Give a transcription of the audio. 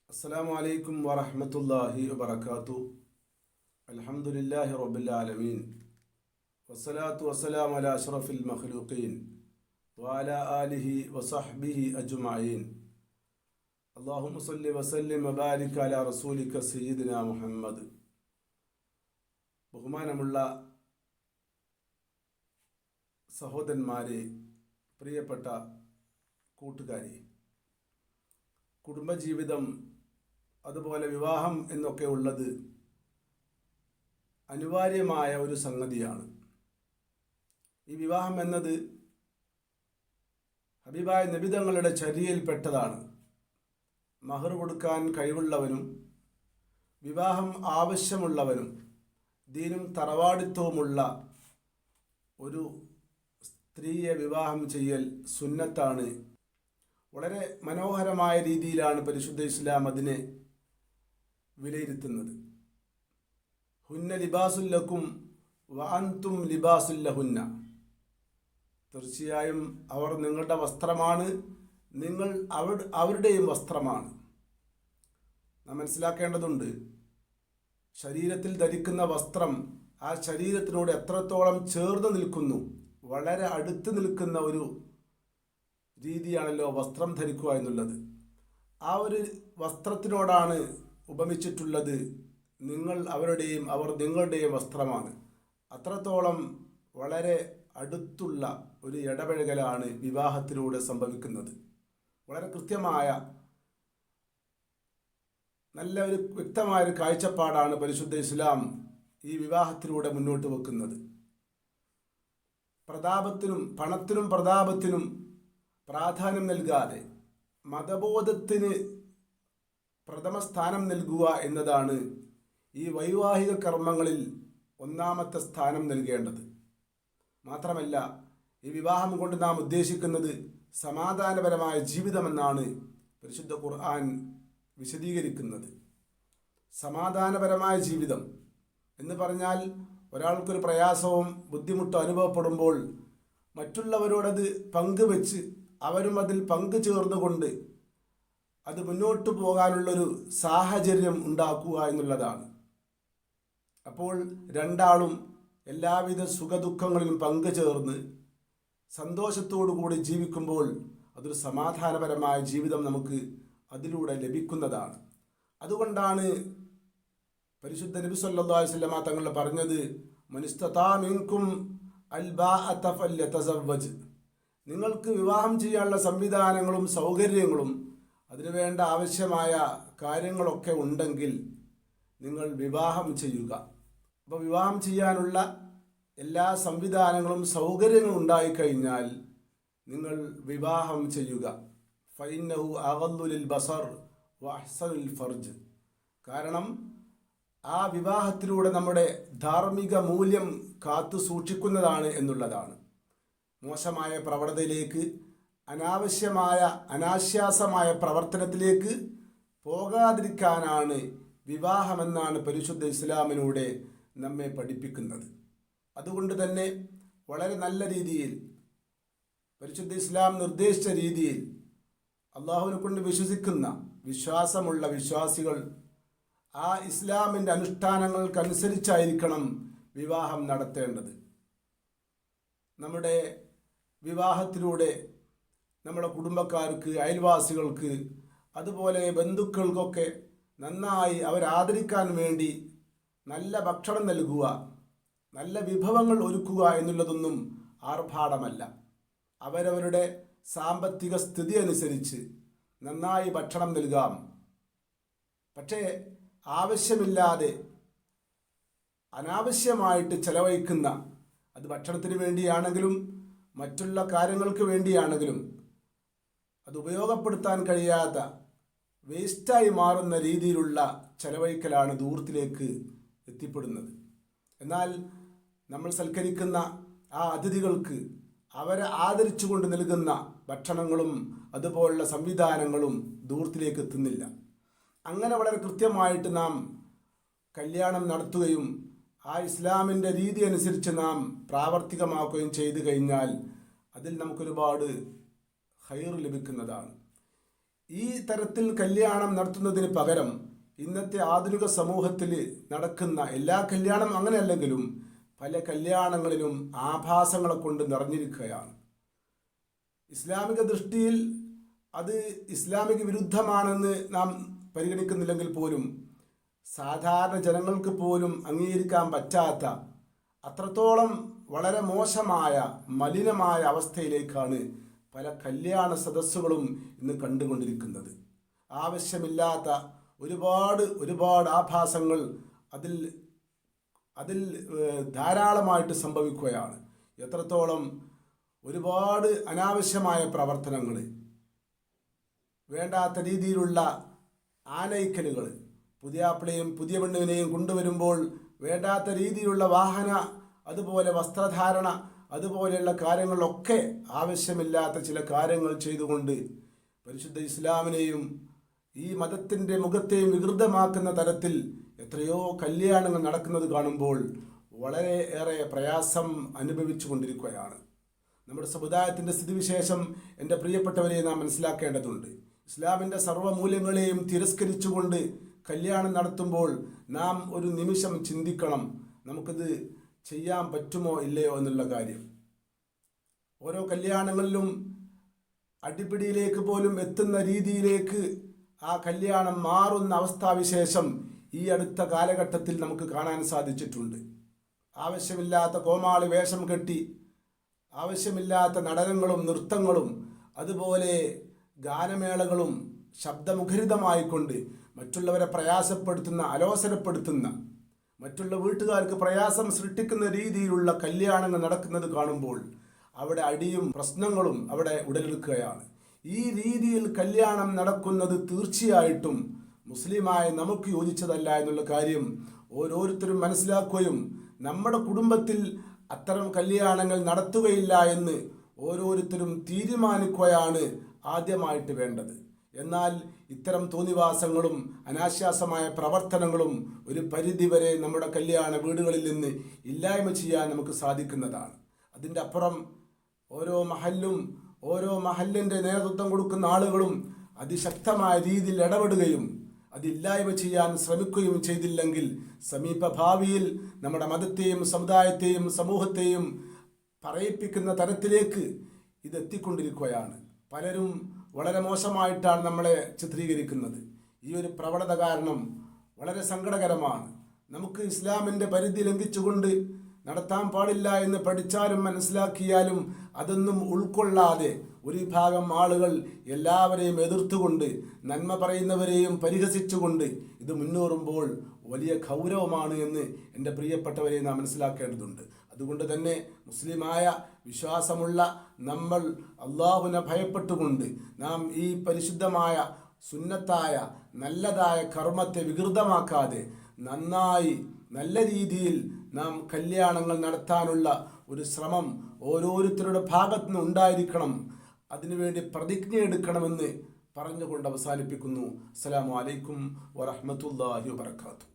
അസ്സലാമു അലൈക്കും വറഹ്മത്തുള്ളാഹി വബറകാതുഹു. അൽഹംദുലില്ലാഹി റബ്ബിൽ ആലമീൻ വസ്സലാത്തു വസ്സലാമു അലാ അഷ്റഫിൽ മഖ്ലൂഖീൻ വഅലാ ആലിഹി വസഹ്ബിഹി അജ്മഈൻ. അല്ലാഹുമ്മ സ്വല്ലി വസല്ലിം വബാരിക് അലാ റസൂലിക സയ്യിദിനാ മുഹമ്മദ്. ബഹുമാനമുള്ള സഹോദരന്മാരെ, പ്രിയപ്പെട്ട കൂട്ടുകാരെ, കുടുംബജീവിതം അതുപോലെ വിവാഹം എന്നൊക്കെ ഉള്ളത് അനിവാര്യമായ ഒരു സംഗതിയാണ്. ഈ വിവാഹം എന്നത് ഹബീബായ നബിതങ്ങളുടെ ചര്യയിൽപ്പെട്ടതാണ്. മഹർ കൊടുക്കാൻ കഴിവുള്ളവനും വിവാഹം ആവശ്യമുള്ളവനും ദീനും തറവാടിത്വവുമുള്ള ഒരു സ്ത്രീയെ വിവാഹം ചെയ്യൽ സുന്നത്താണ്. വളരെ മനോഹരമായ രീതിയിലാണ് പരിശുദ്ധ ഇസ്ലാം അതിനെ വിലയിരുത്തുന്നത്. ഹുന്ന ലിബാസുല്ലക്കും വഅൻതും ലിബാസുല്ലഹുന്ന. തീർച്ചയായും അവർ നിങ്ങളുടെ വസ്ത്രമാണ്, നിങ്ങൾ അവരുടെയും വസ്ത്രമാണ്. നാം മനസ്സിലാക്കേണ്ടതുണ്ട്, ശരീരത്തിൽ ധരിക്കുന്ന വസ്ത്രം ആ ശരീരത്തിനോട് എത്രത്തോളം ചേർന്ന് നിൽക്കുന്നു, വളരെ അടുത്ത് നിൽക്കുന്ന ഒരു രീതിയാണല്ലോ വസ്ത്രം ധരിക്കുക എന്നുള്ളത്. ആ ഒരു വസ്ത്രത്തിനോടാണ് ഉപമിച്ചിട്ടുള്ളത്. നിങ്ങൾ അവരുടെയും അവർ നിങ്ങളുടെയും വസ്ത്രമാണ്. അത്രത്തോളം വളരെ അടുത്തുള്ള ഒരു ഇടപഴകലാണ് വിവാഹത്തിലൂടെ സംഭവിക്കുന്നത്. വളരെ കൃത്യമായ നല്ല ഒരു വ്യക്തമായൊരു കാഴ്ചപ്പാടാണ് പരിശുദ്ധ ഇസ്ലാം ഈ വിവാഹത്തിലൂടെ മുന്നോട്ട് വെക്കുന്നത്. പ്രതാപത്തിനും പണത്തിനും പ്രതാപത്തിനും പ്രാധാന്യം നൽകാതെ മതബോധത്തിന് പ്രഥമ സ്ഥാനം നൽകുക എന്നതാണ് ഈ വൈവാഹിക കർമ്മങ്ങളിൽ ഒന്നാമത്തെ സ്ഥാനം നൽകേണ്ടത്. മാത്രമല്ല, ഈ വിവാഹം കൊണ്ട് നാം ഉദ്ദേശിക്കുന്നത് സമാധാനപരമായ ജീവിതമെന്നാണ് പരിശുദ്ധ ഖുർആൻ വിശദീകരിക്കുന്നത്. സമാധാനപരമായ ജീവിതം എന്ന് പറഞ്ഞാൽ ഒരാൾക്കൊരു പ്രയാസവും ബുദ്ധിമുട്ടും അനുഭവപ്പെടുമ്പോൾ മറ്റുള്ളവരോടത് പങ്കുവെച്ച് അവരും അതിൽ പങ്കു ചേർന്നുകൊണ്ട് അത് മുന്നോട്ട് പോകാനുള്ളൊരു സാഹചര്യം ഉണ്ടാക്കുക എന്നുള്ളതാണ്. അപ്പോൾ രണ്ടാളും എല്ലാവിധ സുഖദുഃഖങ്ങളിലും പങ്കുചേർന്ന് സന്തോഷത്തോടു കൂടി ജീവിക്കുമ്പോൾ അതൊരു സമാധാനപരമായ ജീവിതം നമുക്ക് അതിലൂടെ ലഭിക്കുന്നതാണ്. അതുകൊണ്ടാണ് പരിശുദ്ധ നബി സല്ലല്ലാഹു അലൈഹി വസല്ലമ തങ്ങൾ പറഞ്ഞത്, മനിസ്തതാ മിൻകും അൽബാഅത ഫല്യതസവ്വജ്. നിങ്ങൾക്ക് വിവാഹം ചെയ്യാനുള്ള സംവിധാനങ്ങളും സൗകര്യങ്ങളും അതിനുവേണ്ട ആവശ്യമായ കാര്യങ്ങളൊക്കെ ഉണ്ടെങ്കിൽ നിങ്ങൾ വിവാഹം ചെയ്യുക. അപ്പോൾ വിവാഹം ചെയ്യാനുള്ള എല്ലാ സംവിധാനങ്ങളും സൗകര്യങ്ങളും ഉണ്ടായിക്കഴിഞ്ഞാൽ നിങ്ങൾ വിവാഹം ചെയ്യുക. ഫഇന്നഹു അഗദ്ദു ലിൽ ബസർ വഅഹ്സനുൽ ഫർജ്. കാരണം ആ വിവാഹത്തിലൂടെ നമ്മുടെ ധാർമ്മിക മൂല്യം കാത്തു സൂക്ഷിക്കുന്നതാണ് എന്നുള്ളതാണ്. മോശമായ പ്രവണതയിലേക്ക്, അനാശ്വാസമായ പ്രവർത്തനത്തിലേക്ക് പോകാതിരിക്കാനാണ് വിവാഹമെന്നാണ് പരിശുദ്ധ ഇസ്ലാമിലൂടെ നമ്മെ പഠിപ്പിക്കുന്നത്. അതുകൊണ്ട് തന്നെ വളരെ നല്ല രീതിയിൽ പരിശുദ്ധ ഇസ്ലാം നിർദ്ദേശിച്ച രീതിയിൽ അള്ളാഹുവിനെ കൊണ്ട് വിശ്വസിക്കുന്ന വിശ്വാസമുള്ള വിശ്വാസികൾ ആ ഇസ്ലാമിൻ്റെ അനുഷ്ഠാനങ്ങൾക്കനുസരിച്ചായിരിക്കണം വിവാഹം നടത്തേണ്ടത്. നമ്മുടെ വിവാഹത്തിലൂടെ നമ്മുടെ കുടുംബക്കാർക്ക്, അയൽവാസികൾക്ക്, അതുപോലെ ബന്ധുക്കൾക്കൊക്കെ നന്നായി അവരാദരിക്കാൻ വേണ്ടി നല്ല ഭക്ഷണം നൽകുക, നല്ല വിഭവങ്ങൾ ഒരുക്കുക എന്നുള്ളതൊന്നും ആർഭാടമല്ല. അവരവരുടെ സാമ്പത്തിക സ്ഥിതി അനുസരിച്ച് നന്നായി ഭക്ഷണം നൽകാം. പക്ഷേ ആവശ്യമില്ലാതെ അനാവശ്യമായിട്ട് ചെലവഴിക്കുന്ന, അത് ഭക്ഷണത്തിന് വേണ്ടിയാണെങ്കിലും മറ്റുള്ള കാര്യങ്ങൾക്ക് വേണ്ടിയാണെങ്കിലും അത് ഉപയോഗപ്പെടുത്താൻ കഴിയാത്ത വേസ്റ്റായി മാറുന്ന രീതിയിലുള്ള ചെലവഴിക്കലാണ് ദൂരത്തിലേക്ക് എത്തിപ്പെടുന്നത്. എന്നാൽ നമ്മൾ സൽക്കരിക്കുന്ന ആ അതിഥികൾക്ക് അവരെ ആദരിച്ചുകൊണ്ട് നൽകുന്ന ഭക്ഷണങ്ങളും അതുപോലുള്ള സംവിധാനങ്ങളും ദൂരത്തിലേക്ക് എത്തുന്നില്ല. അങ്ങനെ വളരെ കൃത്യമായിട്ട് നാം കല്യാണം നടത്തുകയും ആ ഇസ്ലാമിൻ്റെ രീതി അനുസരിച്ച് നാം പ്രാവർത്തികമാക്കുകയും ചെയ്തു കഴിഞ്ഞാൽ അതിൽ നമുക്കൊരുപാട് ഖൈർ ലഭിക്കുന്നതാണ്. ഈ തരത്തിൽ കല്യാണം നടത്തുന്നതിന് പകരം ഇന്നത്തെ ആധുനിക സമൂഹത്തിൽ നടക്കുന്ന എല്ലാ കല്യാണം അങ്ങനെയല്ലെങ്കിലും പല കല്യാണങ്ങളിലും ആഭാസങ്ങളെ കൊണ്ട് നിറഞ്ഞിരിക്കുകയാണ്. ഇസ്ലാമിക ദൃഷ്ടിയിൽ അത് ഇസ്ലാമിക വിരുദ്ധമാണെന്ന് നാം പരിഗണിക്കുന്നില്ലെങ്കിൽ പോലും സാധാരണ ജനങ്ങൾക്ക് പോലും അംഗീകരിക്കാൻ പറ്റാത്ത അത്രത്തോളം വളരെ മോശമായ മലിനമായ അവസ്ഥയിലേക്കാണ് പല കല്യാണ സദസ്സുകളും ഇന്ന് കണ്ടുകൊണ്ടിരിക്കുന്നത്. ആവശ്യമില്ലാത്ത ഒരുപാട് ആഭാസങ്ങൾ അതിൽ ധാരാളമായിട്ട് സംഭവിക്കുകയാണ്. എത്രത്തോളം ഒരുപാട് അനാവശ്യമായ പ്രവർത്തനങ്ങൾ, വേണ്ടാത്ത രീതിയിലുള്ള ആനയിക്കലുകൾ, പുതിയാപ്പിളയും പുതിയ പെണ്ണുവിനെയും കൊണ്ടുവരുമ്പോൾ വേണ്ടാത്ത രീതിയിലുള്ള വാഹന, അതുപോലെ വസ്ത്രധാരണ, അതുപോലെയുള്ള കാര്യങ്ങളൊക്കെ ആവശ്യമില്ലാത്ത ചില കാര്യങ്ങൾ ചെയ്തുകൊണ്ട് പരിശുദ്ധ ഇസ്ലാമിനെയും ഈ മതത്തിൻ്റെ മുഖത്തെയും വികൃതമാക്കുന്ന തരത്തിൽ എത്രയോ കല്യാണങ്ങൾ നടക്കുന്നത് കാണുമ്പോൾ വളരെ ഏറെ പ്രയാസം അനുഭവിച്ചു കൊണ്ടിരിക്കുകയാണ്. നമ്മുടെ സമുദായത്തിൻ്റെ സ്ഥിതിവിശേഷം എൻ്റെ പ്രിയപ്പെട്ടവരെ നാം മനസ്സിലാക്കേണ്ടതുണ്ട്. ഇസ്ലാമിൻ്റെ സർവ്വമൂല്യങ്ങളെയും തിരസ്കരിച്ചുകൊണ്ട് കല്യാണം നടത്തുമ്പോൾ നാം ഒരു നിമിഷം ചിന്തിക്കണം, നമുക്കിത് ചെയ്യാൻ പറ്റുമോ ഇല്ലയോ എന്നുള്ള കാര്യം. ഓരോ കല്യാണങ്ങളിലും അടിപിടിയിലേക്ക് പോലും എത്തുന്ന രീതിയിലേക്ക് ആ കല്യാണം മാറുന്ന അവസ്ഥാവിശേഷം ഈ അടുത്ത കാലഘട്ടത്തിൽ നമുക്ക് കാണാൻ സാധിച്ചിട്ടുണ്ട്. ആവശ്യമില്ലാത്ത കോമാളി വേഷം കെട്ടി, ആവശ്യമില്ലാത്ത നടനങ്ങളും നൃത്തങ്ങളും, അതുപോലെ ഗാനമേളകളും ശബ്ദമുഖരിതമായിക്കൊണ്ട് മറ്റുള്ളവരെ പ്രയാസപ്പെടുത്തുന്ന, അലോസരപ്പെടുത്തുന്ന, മറ്റുള്ള വീട്ടുകാർക്ക് പ്രയാസം സൃഷ്ടിക്കുന്ന രീതിയിലുള്ള കല്യാണങ്ങൾ നടക്കുന്നത് കാണുമ്പോൾ അവിടെ അടിയും പ്രശ്നങ്ങളും അവിടെ ഉടലെടുക്കുകയാണ്. ഈ രീതിയിൽ കല്യാണം നടക്കുന്നത് തീർച്ചയായിട്ടും മുസ്ലിമായ നമുക്ക് യോജിച്ചതല്ല എന്നുള്ള കാര്യം ഓരോരുത്തരും മനസ്സിലാക്കുകയും നമ്മുടെ കുടുംബത്തിൽ അത്തരം കല്യാണങ്ങൾ നടത്തുകയില്ല എന്ന് ഓരോരുത്തരും തീരുമാനിക്കുകയാണ് ആദ്യമായിട്ട് വേണ്ടത്. എന്നാൽ ഇത്തരം തോന്നിവാസങ്ങളും അനാശാസമായ പ്രവർത്തനങ്ങളും ഒരു പരിധിവരെ നമ്മുടെ കല്യാണ വീടുകളിൽ നിന്ന് ഇല്ലായ്മ ചെയ്യാൻ നമുക്ക് സാധിക്കുന്നതാണ്. അതിൻ്റെ അപ്പുറം ഓരോ മഹല്ലിൻ്റെ നേതൃത്വം കൊടുക്കുന്ന ആളുകളും അതിശക്തമായ രീതിയിൽ ഇടപെടുകയും അതില്ലായ്മ ചെയ്യാൻ ശ്രമിക്കുകയും ചെയ്തില്ലെങ്കിൽ സമീപ ഭാവിയിൽ നമ്മുടെ മതത്തെയും സമുദായത്തെയും സമൂഹത്തെയും പറയിപ്പിക്കുന്ന തരത്തിലേക്ക് ഇതെത്തിക്കൊണ്ടിരിക്കുകയാണ്. പലരും വളരെ മോശമായിട്ടാണ് നമ്മളെ ചിത്രീകരിക്കുന്നത്. ഈ ഒരു പ്രവണത കാരണം വളരെ സങ്കടകരമാണ്. നമുക്ക് ഇസ്ലാമിൻ്റെ പരിധി ലംഘിച്ചുകൊണ്ട് നടത്താൻ പാടില്ല എന്ന് പഠിച്ചാലും മനസ്സിലാക്കിയാലും അതൊന്നും ഉൾക്കൊള്ളാതെ ഒരു വിഭാഗം ആളുകൾ എല്ലാവരെയും എതിർത്തുകൊണ്ട് നന്മ പറയുന്നവരെയും പരിഹസിച്ചുകൊണ്ട് ഇത് മുന്നേറുമ്പോൾ വലിയ ഗൗരവമാണ് എന്ന് എൻ്റെ പ്രിയപ്പെട്ടവരെ നാം മനസ്സിലാക്കേണ്ടതുണ്ട്. അതുകൊണ്ട് തന്നെ മുസ്ലിമായ വിശ്വാസമുള്ള നമ്മൾ അള്ളാഹുവിനെ ഭയപ്പെട്ടുകൊണ്ട് നാം ഈ പരിശുദ്ധമായ സുന്നത്തായ നല്ലതായ കർമ്മത്തെ വികൃതമാക്കാതെ നന്നായി നല്ല രീതിയിൽ നാം കല്യാണങ്ങൾ നടത്താനുള്ള ഒരു ശ്രമം ഓരോരുത്തരുടെ ഭാഗത്തുനിന്ന് ഉണ്ടായിരിക്കണം. അതിനുവേണ്ടി പ്രതിജ്ഞ എടുക്കണമെന്ന് പറഞ്ഞുകൊണ്ട് അവസാനിപ്പിക്കുന്നു. അസ്സലാമു അലൈക്കും വറഹ്മത്തുള്ളാഹി വബറകാതുഹു.